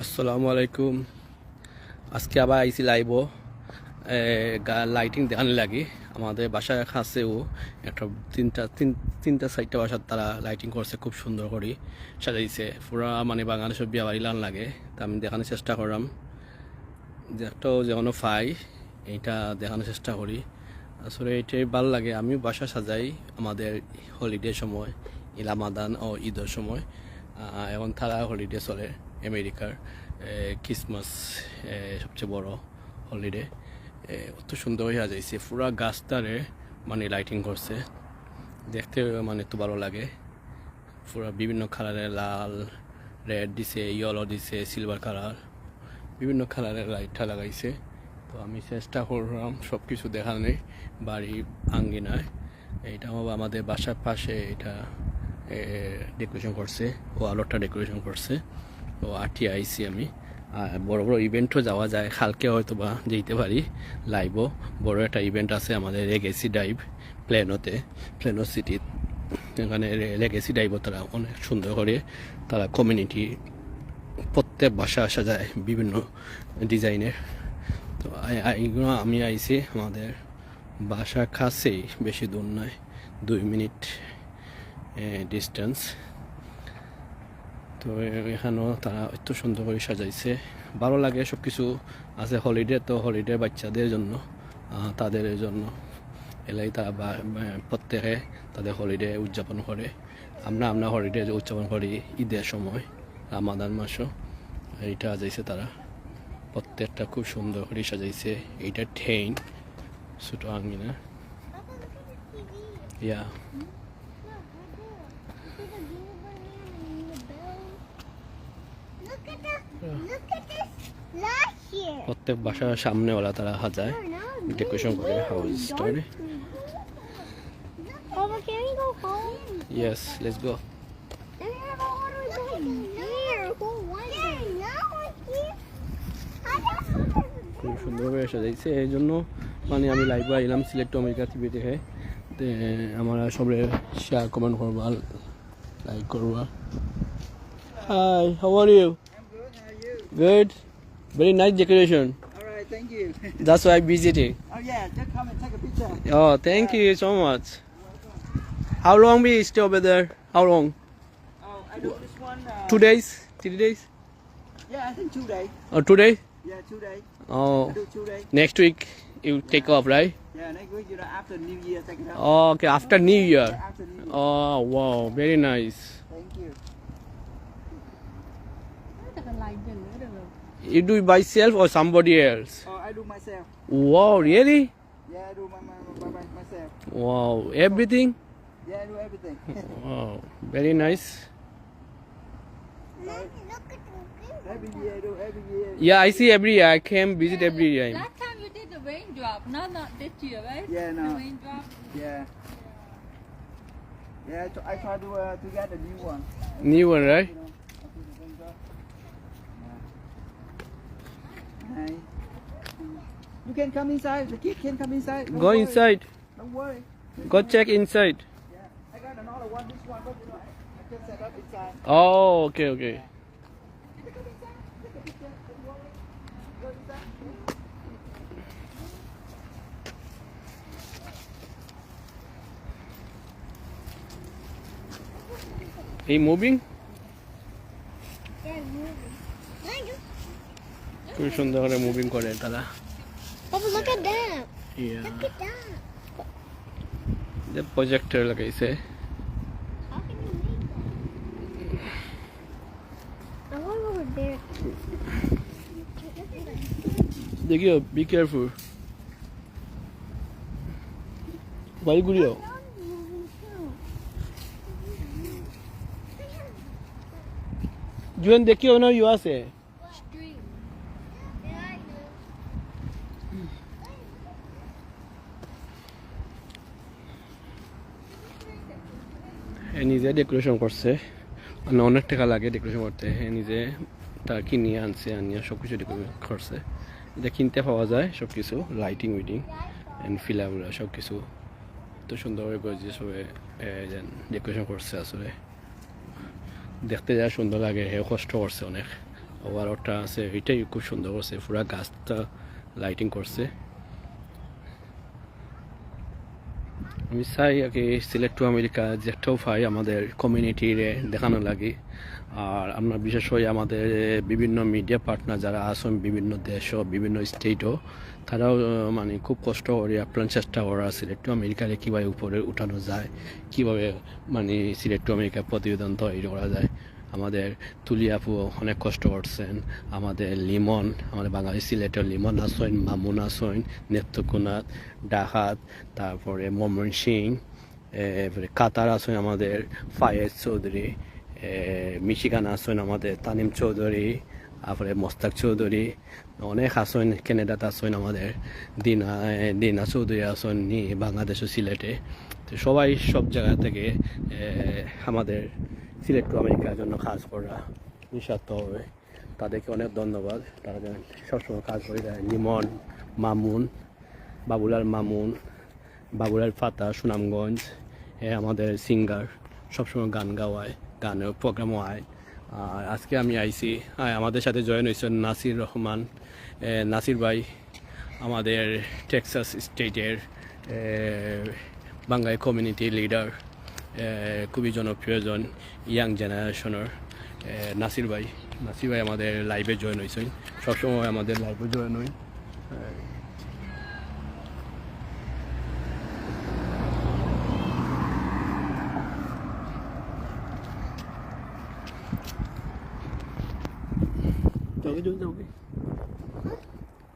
আসসালামু আলাইকুম। আজকে আবার আইসি লাইভ লাইটিং দেখানো লাগে আমাদের বাসার কাছেও একটা তিনটা চারটা বাসার তারা লাইটিং করছে, খুব সুন্দর করে সাজাইছে পুরা, মানে বাংলাদেশের বিয়া বাড়ি লান লাগে। তা আমি দেখানোর চেষ্টা করলাম যে একটাও যেমন পাই এইটা দেখানোর চেষ্টা করি। আসলে এটাই ভাল লাগে। আমি বাসা সাজাই আমাদের হলিডে সময়, ইলামাদান ও ঈদের সময়। এখন তারা হলিডে চলে আমেরিকার, ক্রিসমাস সবচেয়ে বড় হলিডে। অত সুন্দর হয়ে যাইছে পুরা গাছটারে, মানে লাইটিং করছে, দেখতে মানে একটু ভালো লাগে। পুরা বিভিন্ন কালারের, লাল, রেড দিছে, ইয়েলো দিছে, সিলভার কালার, বিভিন্ন কালারের লাইটটা লাগাইছে। তো আমি চেষ্টা করলাম সব কিছু দেখানোর বাড়ি আঙ্গিনায়। এইটা আমাদের বাসার পাশে এটা ডেকোরেশন করছে, ও আলোটা ডেকোরেশন করছে। তো আটি আইসি আমি, বড় বড় ইভেন্টও যাওয়া যায়, কালকে হয়তো বা যেতে পারি লাইভও। বড় একটা ইভেন্ট আছে আমাদের লেগেসি ডাইভ প্লেনো সিটি। এখানে লেগেসি ডাইভও তারা অনেক সুন্দর করে তারা কমিউনিটি প্রত্যেক বাসা আসা যায় বিভিন্ন ডিজাইনের। তো এইগুলো আমি আইছি আমাদের বাসার কাছেই, বেশি দূর নয়, 2 মিনিট ডিস্টেন্স। তো এখানেও তারা এত সুন্দর করে সাজাইছে, ভালো লাগে। সব কিছু আছে হলিডে, তো হলিডে বাচ্চাদের জন্য, তাদের জন্য এলাই তারা প্রত্যেকে তাদের হলিডে উদযাপন করে। আমরা হলিডে উদযাপন করি ঈদের সময়, রামাদান মাসও। এইটা সাজাইছে তারা, প্রত্যেকটা খুব সুন্দর করে সাজাইছে। এইটা ঠেইন ছোট আঙ্গিনা, ইয়া প্রত্যেক বাসার সামনে ওরা তারা হাজায় ডেকোরেশন করে হাউসটারে। Yes, let's go. খুব সুন্দরভাবে সাজাইছে, এই জন্য মানে আমি লাইভে আইলাম সিলেক্ট আমেরিকা টিভি দেখে। আমরা সবাই শেয়ার কমেন্ট করবা, লাইক করবা। Hi, how are you? Good. Very nice decoration. All right, thank you. That's why I'm visiting. Oh yeah, just come and take a picture. Oh, thank you so much. How long we stay over there? How long? Oh, I do this one. 2 days? 3 days? Yeah, I think 2 days. Or 2 days? Yeah, 2 days. Oh, I do 2 days. next week you take off, right? Yeah, next week, after New Year, take it out. Oh, okay, after New Year. Yeah, after New Year. Oh, wow, very nice. Thank you. You do it by yourself or somebody else? Oh, I do myself. Wow, really? Yeah, I do myself. Wow, everything? Yeah, I do everything. Wow, very nice. Every year, I do every year. Yeah, I see every year. I came visit every year. Last time you did the raindrop, not this year, right? Yeah, no. The raindrop. Yeah. Yeah, I try to get a new one. New one, right? You know, after the raindrop. Yeah. Hi. You can come inside. The kid can come inside. Don't Go worry. inside. Don't worry. Go check inside. Yeah, I got another one. This one, but I just set up inside. Oh, okay, okay. He moving? খুব সুন্দর করে moving করে তারা। Papa, look at that. Yeah. Look at that. যে projector লাগাইছে। How can you make that? I want over there. দেখিও, be careful. বাড়ি ঘুরিও। জুয়েন দেখিও না, ইউ আছে। Street. নিজে ডেকোরেশন করছে, মানে অনেক টাকা লাগে ডেকোরেশন করতে। নিজে তা কিনে আনছে, আনিয়ে সব কিছু ডেকোরেশন করছে। এটা কিনতে পাওয়া যায় সব কিছু, লাইটিং উইটিং অ্যান্ড ফিলাগুলো সব কিছু এত সুন্দরভাবে গজিয়ে সবাই ডেকোরেশন করছে। আসলে দেখতে যা সুন্দর লাগে, হে কষ্ট করছে অনেক, ওভারঅলটা আছে এটাই খুব সুন্দর করছে, পুরা গাছটা লাইটিং করছে। আমি চাই আর কি সিলেট টু আমেরিকা যেটাও পাই আমাদের কমিউনিটির দেখানো লাগে। আর আমরা বিশেষ করে আমাদের বিভিন্ন মিডিয়া পার্টনার যারা আছেন বিভিন্ন দেশ ও বিভিন্ন স্টেটও, তারাও মানে খুব কষ্ট করে আপ্রাণ চেষ্টা করা সিলেট টু আমেরিকারে কীভাবে উপরে উঠানো যায়, কীভাবে মানে সিলেট টু আমেরিকা প্রতিবেদন তৈরি করা যায়। আমাদের তুলি আপু অনেক কষ্ট করছেন, আমাদের লিমন, আমাদের বাঙালি সিলেটের লিমন আসইন, মামুন আসইন, নেত্রকোনাথ, ডাকাত, তারপরে মমন সিং, এরপরে কাতার আসইন আমাদের ফায়েজ চৌধুরী, মিশিগান আসইন আমাদের তানিম চৌধুরী, তারপরে মোস্তাক চৌধুরী, অনেক আসইন কেনেডাতে আসইন আমাদের দিনা চৌধুরী আসইন বাংলাদেশ ও সিলেটে। তো সবাই সব জায়গা থেকে আমাদের সিলেট টু আমেরিকার জন্য কাজ করা নিঃস্বার্থভাবে, তাদেরকে অনেক ধন্যবাদ। তারা যেন সবসময় কাজ করে দেয়। লিমন, মামুন, বাবুলাল মামুন, বাবুলাল ফাতা সুনামগঞ্জ, আমাদের সিঙ্গার, সবসময় গান গাওয়ায়, গানের প্রোগ্রামও হয়। আর আজকে আমি আইছি, আমাদের সাথে জয়েন হয়েছেন নাসির রহমান, নাসির ভাই আমাদের টেক্সাস স্টেটের বাঙালি কমিউনিটি লিডার, খুবই জনপ্রিয়জন ইয়াং জেনারেশনের নাসির ভাই আমাদের লাইভে জয়েন হয়েছেন, সবসময় আমাদের লাইভে জয়েন হই।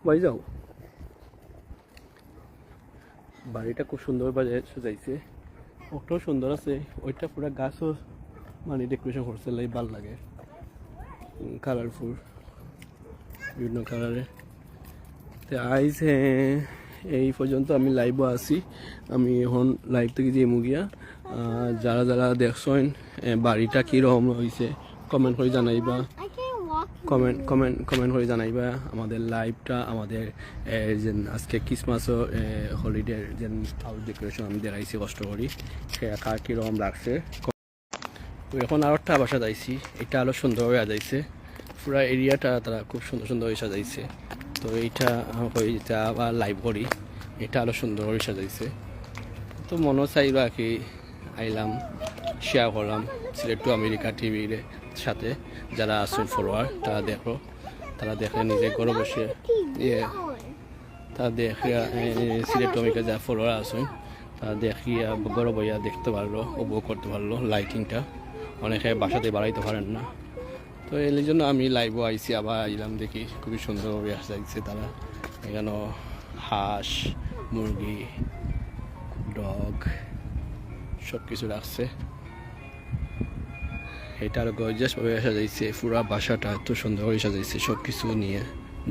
বাড়ি যাও, বাড়িটা খুব সুন্দরভাবে সাজাইছে, ওটাও সুন্দর আছে, ওইটা পুরো গাছও মানে ডেকোরেশন করছে, ভালো লাগে, কালারফুল বিভিন্ন কালারের। তো আইজ এই পর্যন্ত আমি লাইভও আছি, আমি এখন লাইভ থেকে যে মুগিয়া যারা যারা দেখছেন বাড়িটা কীরকম হয়েছে কমেন্ট করে জানাইবা, I can't walk. কমেন্ট করে জানাইবা। আমাদের লাইভটা আমাদের যে আজকে ক্রিসমাস হলিডে যে হাউস ডেকোরেশন আমি দেখাইছি কষ্ট করি, সে কার কীরকম লাগছে। তো এখন আর একটা বাসা যাইছি, এটা আরও সুন্দরভাবে সাজাইছে, পুরো এরিয়াটা তারা খুব সুন্দর সুন্দরভাবে সাজাইছে। তো এইটা হয়ে আবার লাইভ করি, এটা আরও সুন্দরভাবে সাজাইছে। তো মনে চাইলো আর কি আইলাম, শেয়ার করলাম সিলেট টু আমেরিকা টিভির সাথে যারা আসুন ফলোয়ার, তারা দেখো, তারা দেখে নিজে ঘরে বসে তারা দেখে সিলেট টু আমেরিকা যারা ফলোয়ার আসুন তারা দেখিয়া ঘরে বইয়া দেখতে পারলো, উপভোগ করতে পারলো লাইটিংটা। অনেকে বাসাতে বাড়াইতে পারেন না, তো এই জন্য আমি লাইভও আইসি, আবার আইলাম দেখি খুবই সুন্দরভাবে আসছে তারা। এখানে হাঁস, মুরগি, ডগ সব কিছু রাখছে, এটা আরো গর্জিয়াসভাবে সাজাইছে, পুরা বাসাটা এত সুন্দরভাবে সাজাইছে সব কিছু নিয়ে।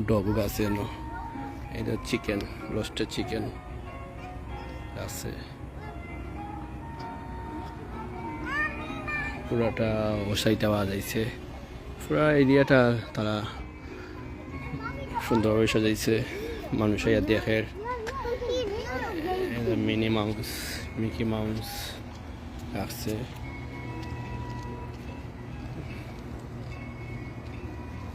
ডগ আছে, এটা চিকেন, রোস্টেড চিকেন আছে, পুরাটা ওসাইটা বাজাইছে, পুরা এরিয়াটা তারা সুন্দরভাবে সাজাইছে। মানুষ দেখে মিনি মাউস, মিকি মাউস রাখছে।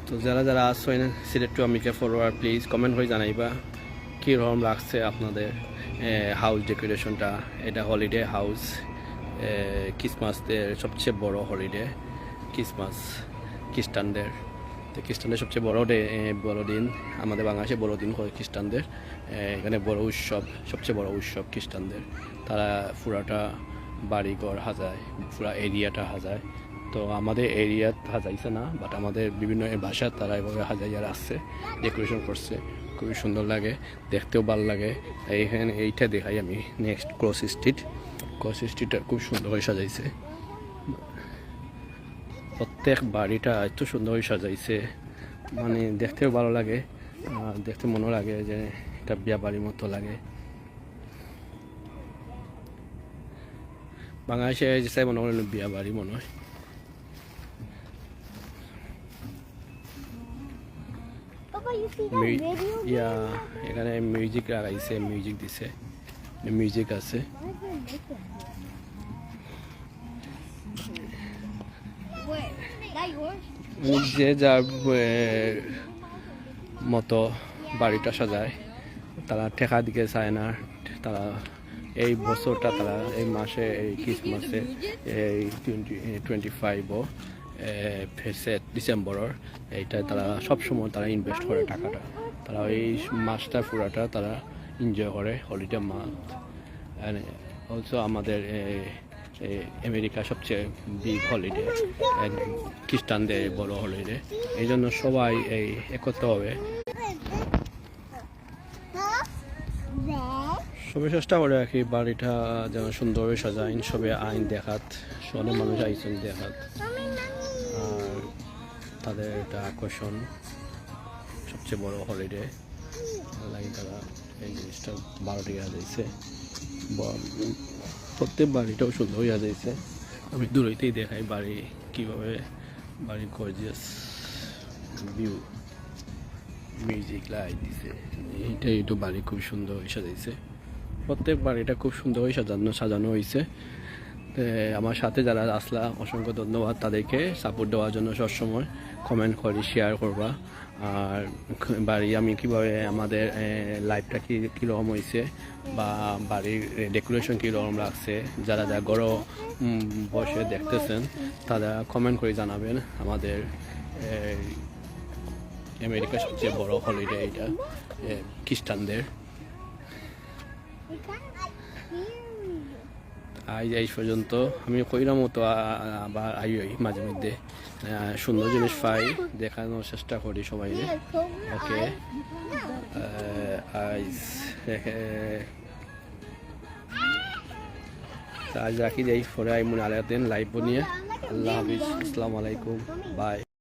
তো যারা যারা আসছেন Sylhet to America follower, please comment করে জানাইবা কীরকম লাগছে আপনাদের হাউস ডেকোরেশনটা। এটা হলিডে হাউস, ক্রিসমাসদের সবচেয়ে বড় হলিডে, ক্রিসমাস খ্রিস্টানদের, তো খ্রিস্টানদের সবচেয়ে বড় দিন, আমাদের বাংলাদেশে বড় দিন হয় খ্রিস্টানদের, এখানে বড় উৎসব, সবচেয়ে বড় উৎসব খ্রিস্টানদের। তারা পুরাটা বাড়িঘর সাজায়, পুরা এরিয়াটা সাজায়। তো আমাদের এরিয়া সাজাইছে না, বাট আমাদের বিভিন্ন ভাষা তারা এভাবে সাজাইয়া রাখছে, ডেকোরেশন করছে, খুবই সুন্দর লাগে, দেখতেও ভালো লাগে। এইখানে এইটা দেখাই আমি নেক্সট ক্রস স্ট্রিটটা খুব সুন্দরভাবে সাজাইছে, প্রত্যেক বাড়িটা এত সুন্দরভাবে সাজাইছে, মানে দেখতেও ভালো লাগে, দেখতে মনে লাগে যে এটা বিয়া বাড়ির মতো লাগে। বাংলাদেশে যে মনে হয় বিয়া বাড়ি মনে হয়। Papa, you see that video? ইয়া এখানে মিউজিক লাগাইছে, মিউজিক দিছে, মিউজিক আছে। Why is there makeup? Where? That yours? যে যার মতো বাড়িটা সাজায়, তারা ঠেকা দিকে চায় না। তারা এই বছরটা তারা এই মাসে এই ক্রিসমাসে এই 25 ডিসেম্বরের এইটা তারা সবসময় তারা ইনভেস্ট করে টাকাটা। তারা এই মাসটা পুরাটা তারা এনজয় করে, হলিডে মান্থ। অলসো আমাদের আমেরিকা সবচেয়ে বিগ হলিডে, খ্রিস্টানদের বড় হলিডে। এই জন্য সবাই এই একত্র হবে, সবাই চেষ্টা করে আর কি বাড়িটা যেন সুন্দরভাবে সাজায়। সবে আইন দেখাত, সব মানুষ আইসন দেখাত, আর তাদের একটা আকর্ষণ সবচেয়ে বড় হলিডে লাগে। তারা এই জিনিসটা 12টি যাইছে, প্রত্যেক বাড়িটাও সুন্দর হয়ে যাইছে। আমি দূরেতেই দেখাই বাড়ি কীভাবে, বাড়ি গর্জিয়াস ভিউ, মিউজিক লাইট দিছে। এইটা একটু বাড়ি খুব সুন্দর হয়ে সাজাইছে, প্রত্যেক বাড়িটা খুব সুন্দর হয়ে সাজানো হয়েছে। আমার সাথে যারা আসলা অসংখ্য ধন্যবাদ তাদেরকে, সাপোর্ট দেওয়ার জন্য সবসময় কমেন্ট করি, শেয়ার করবা। আর বাড়ি আমি কীভাবে আমাদের লাইফটা কীরকম হয়েছে বা বাড়ির ডেকোরেশন কীরকম লাগছে, যারা যারা ঘরও বসে দেখতেছেন তারা কমেন্ট করে জানাবেন। আমাদের আমেরিকার সবচেয়ে বড় হলিডে এটা খ্রিস্টানদের। আজ এই পর্যন্ত আমি কইরাম মতো আবার আই মাঝে মধ্যে সুন্দর জিনিস পাই, দেখানোর চেষ্টা করি সবাই। ওকে, আজ রাখি যাই, পরে আই মনে আলাদা লাইভ নিয়ে। আল্লাহ হাফিজ, আসসালামু আলাইকুম, বাই।